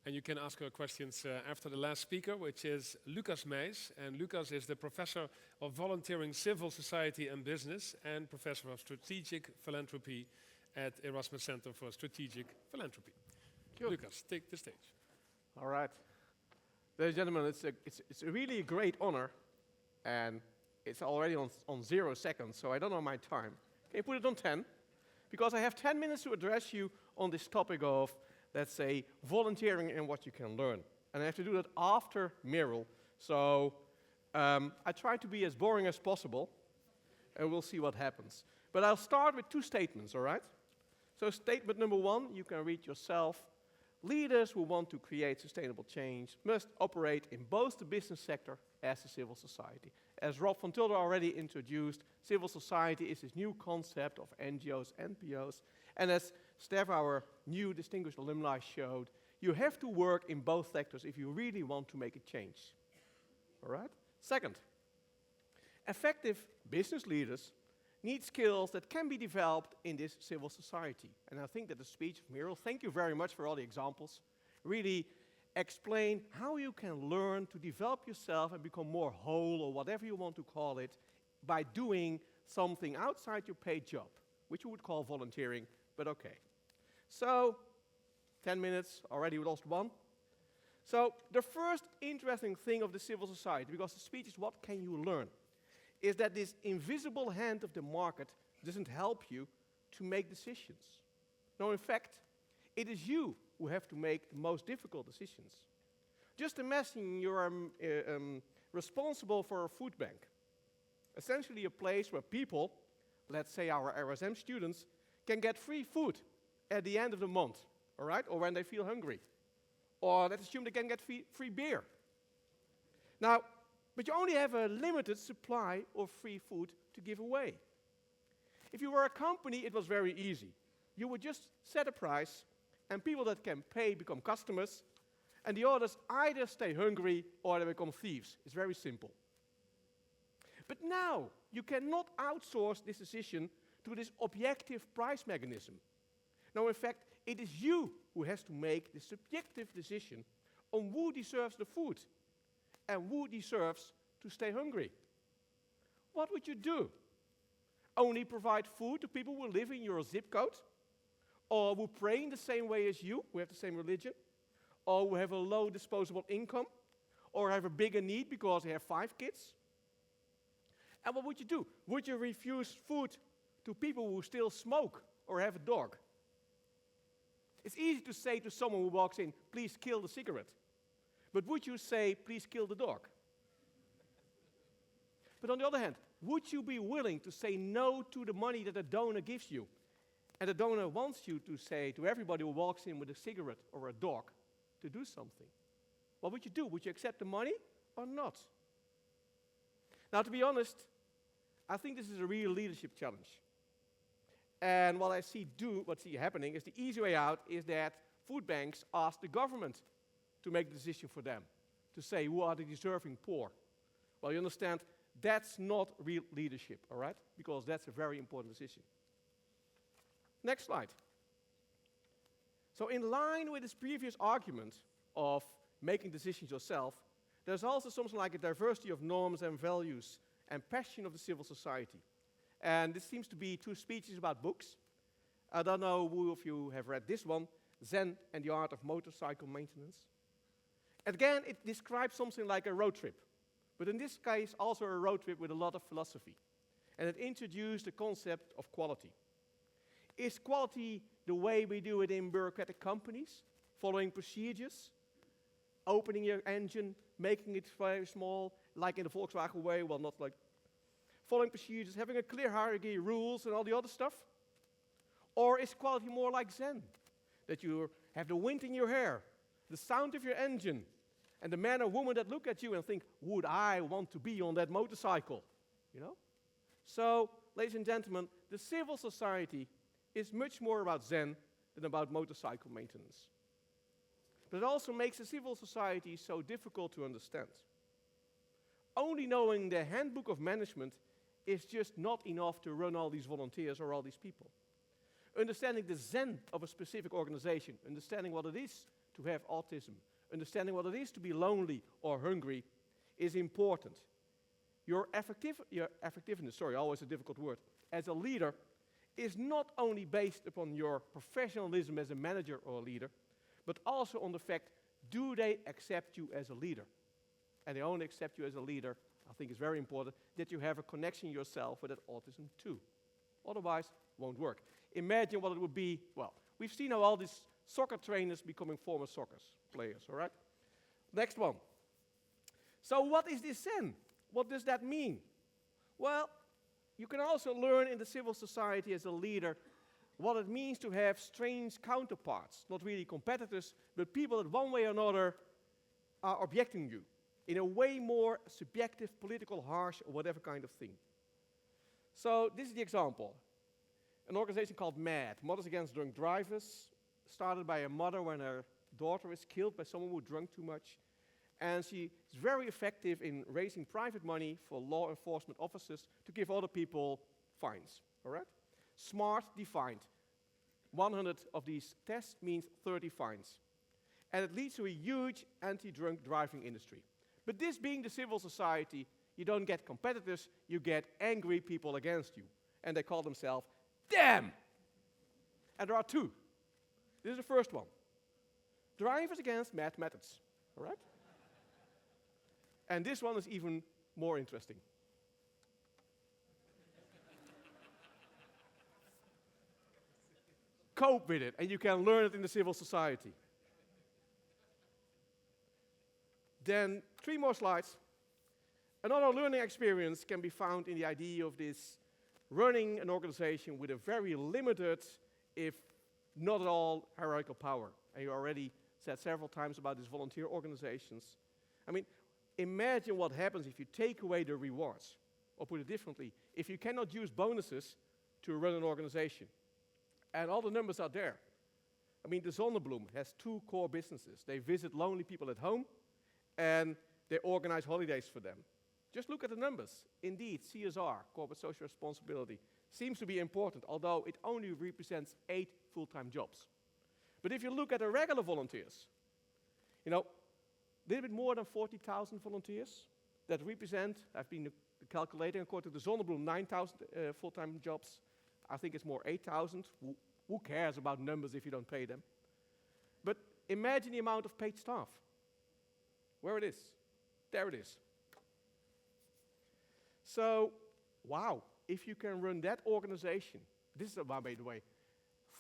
And you can ask her questions after the last speaker, which is Lucas Meijs. And Lucas is the Professor of Volunteering, Civil Society and Business and Professor of Strategic Philanthropy at Erasmus Center for Strategic Philanthropy. Sure. Lucas, take the stage. All right. Ladies and gentlemen, it's a really great honor, and it's already on 0 seconds, so I don't know my time. Can you put it on 10? Because I have 10 minutes to address you on this topic of, let's say, volunteering and what you can learn. And I have to do that after Meryl, so I try to be as boring as possible, and we'll see what happens. But I'll start with 2 statements, all right? So statement number 1, you can read yourself. Leaders who want to create sustainable change must operate in both the business sector as the civil society. As Rob van Tulder already introduced, civil society is this new concept of NGOs, NPOs, and as Steph, our new distinguished alumni, showed, you have to work in both sectors if you really want to make a change. All right? Second, effective business leaders need skills that can be developed in this civil society. And I think that the speech of Meryl, thank you very much for all the examples, really explain how you can learn to develop yourself and become more whole, or whatever you want to call it, by doing something outside your paid job, which you would call volunteering, but okay. So, 10 minutes, already we lost 1. So, the first interesting thing of the civil society, because the speech is what can you learn, is that this invisible hand of the market doesn't help you to make decisions. No, in fact, it is you who have to make the most difficult decisions. Just imagine you're responsible for a food bank. Essentially a place where people, let's say our RSM students, can get free food at the end of the month, all right? Or when they feel hungry. Or let's assume they can get free beer. Now, but you only have a limited supply of free food to give away. If you were a company, it was very easy. You would just set a price, and people that can pay become customers, and the others either stay hungry or they become thieves. It's very simple. But now, you cannot outsource this decision to this objective price mechanism. No, in fact, it is you who has to make the subjective decision on who deserves the food and who deserves to stay hungry. What would you do? Only provide food to people who live in your zip code? Or who pray in the same way as you, who have the same religion? Or who have a low disposable income? Or have a bigger need because they have 5 kids? And what would you do? Would you refuse food to people who still smoke or have a dog? It's easy to say to someone who walks in, please kill the cigarette. But would you say, please kill the dog? But on the other hand, would you be willing to say no to the money that a donor gives you? And the donor wants you to say to everybody who walks in with a cigarette or a dog to do something. What would you do? Would you accept the money or not? Now, to be honest, I think this is a real leadership challenge. And what I see happening is the easy way out is that food banks ask the government to make the decision for them, to say who are the deserving poor. Well, you understand, that's not real leadership, all right? Because that's a very important decision. Next slide. So in line with this previous argument of making decisions yourself, there's also something like a diversity of norms and values and passion of the civil society. And this seems to be 2 speeches about books. I don't know who of you have read this one, Zen and the Art of Motorcycle Maintenance. Again, it describes something like a road trip, but in this case also a road trip with a lot of philosophy. And it introduced the concept of quality. Is quality the way we do it in bureaucratic companies, following procedures, opening your engine, making it very small, like in the Volkswagen way, well, not like following procedures, having a clear hierarchy, rules, and all the other stuff? Or is quality more like Zen, that you have the wind in your hair, the sound of your engine, and the man or woman that look at you and think, would I want to be on that motorcycle? You know? So, ladies and gentlemen, the civil society is much more about Zen than about motorcycle maintenance. But it also makes the civil society so difficult to understand. Only knowing the handbook of management is just not enough to run all these volunteers or all these people. Understanding the Zen of a specific organization, understanding what it is to have autism, understanding what it is to be lonely or hungry is important. Your effectiveness, always a difficult word, as a leader is not only based upon your professionalism as a manager or a leader, but also on the fact, do they accept you as a leader? And they only accept you as a leader, I think it's very important, that you have a connection yourself with that autism too. Otherwise, it won't work. Imagine what it would be, well, we've seen how all these soccer trainers becoming former soccer players, all right? Next one. So what is this then? What does that mean? Well, you can also learn in the civil society as a leader what it means to have strange counterparts, not really competitors, but people that one way or another are objecting you in a way more subjective, political, harsh, or whatever kind of thing. So this is the example. An organization called MAD, Mothers Against Drunk Drivers, started by a mother when her daughter was killed by someone who drank too much. And she is very effective in raising private money for law enforcement officers to give other people fines, all right? SMART defined. 100 of these tests means 30 fines. And it leads to a huge anti-drunk driving industry. But this being the civil society, you don't get competitors, you get angry people against you. And they call themselves DAMN! And there are two. This is the first one. Drivers Against Mad Methods, all right? And this one is even more interesting. Cope with it, and you can learn it in the civil society. Then 3 more slides. Another learning experience can be found in the idea of this running an organization with a very limited, if not at all, hierarchical power. And you already said several times about these volunteer organizations. I mean, imagine what happens if you take away the rewards. Or put it differently, if you cannot use bonuses to run an organization. And all the numbers are there. I mean, the Zonnebloem has 2 core businesses. They visit lonely people at home, and they organize holidays for them. Just look at the numbers. Indeed, CSR, corporate social responsibility, seems to be important, although it only represents 8 full-time jobs. But if you look at the regular volunteers, you know, a little bit more than 40,000 volunteers that represent, I've been calculating, according to the Zonnebloem, 9,000 full-time jobs. I think it's more 8,000. Who cares about numbers if you don't pay them? But imagine the amount of paid staff. Where it is. There it is. So, wow, if you can run that organization, this is about, by the way,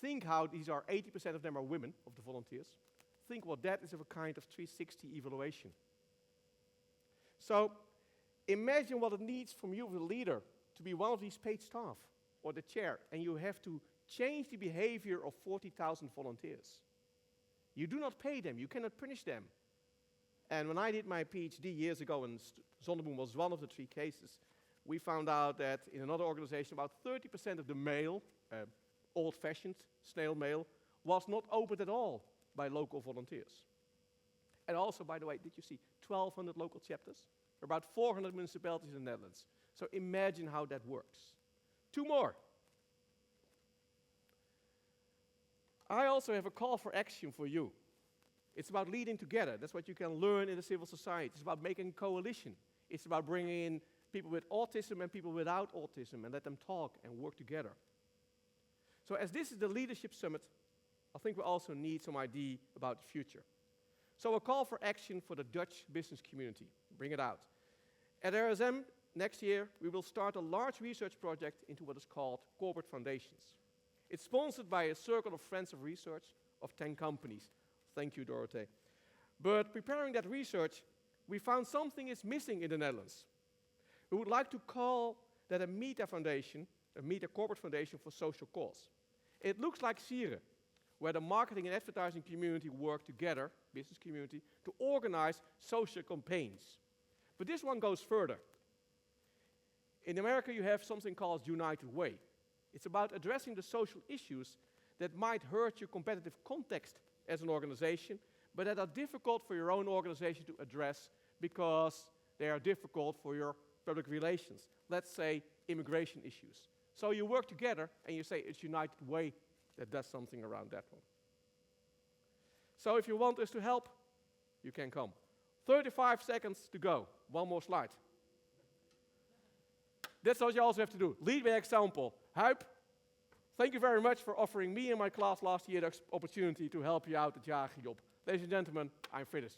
think how these are 80% of them are women, of the volunteers. Think what that is of a kind of 360 evaluation. So, imagine what it needs from you as a leader to be one of these paid staff, or the chair, and you have to change the behavior of 40,000 volunteers. You do not pay them, you cannot punish them. And when I did my PhD years ago, and Zonnebloem was one of the 3 cases, we found out that in another organization, about 30% of the mail, old-fashioned snail mail, was not opened at all by local volunteers. And also, by the way, did you see 1,200 local chapters? About 400 municipalities in the Netherlands. So imagine how that works. 2 more. I also have a call for action for you. It's about leading together. That's what you can learn in the civil society. It's about making a coalition. It's about bringing in people with autism and people without autism and let them talk and work together. So as this is the Leadership Summit, I think we also need some idea about the future. So a call for action for the Dutch business community. Bring it out. At RSM, next year, we will start a large research project into what is called corporate foundations. It's sponsored by a circle of friends of research of 10 companies. Thank you, Dorothee. But preparing that research, we found something is missing in the Netherlands. We would like to call that a Meta Foundation, a Meta Corporate Foundation for Social Cause. It looks like Sieren, where the marketing and advertising community work together, business community, to organize social campaigns. But this one goes further. In America, you have something called United Way. It's about addressing the social issues that might hurt your competitive context as an organization, but that are difficult for your own organization to address because they are difficult for your public relations. Let's say immigration issues. So you work together and you say it's United Way that does something around that one. So if you want us to help, you can come. 35 seconds to go. One more slide. That's what you also have to do. Lead by example. Huip, thank you very much for offering me and my class last year the opportunity to help you out at Jagerjob. Ladies and gentlemen, I'm finished.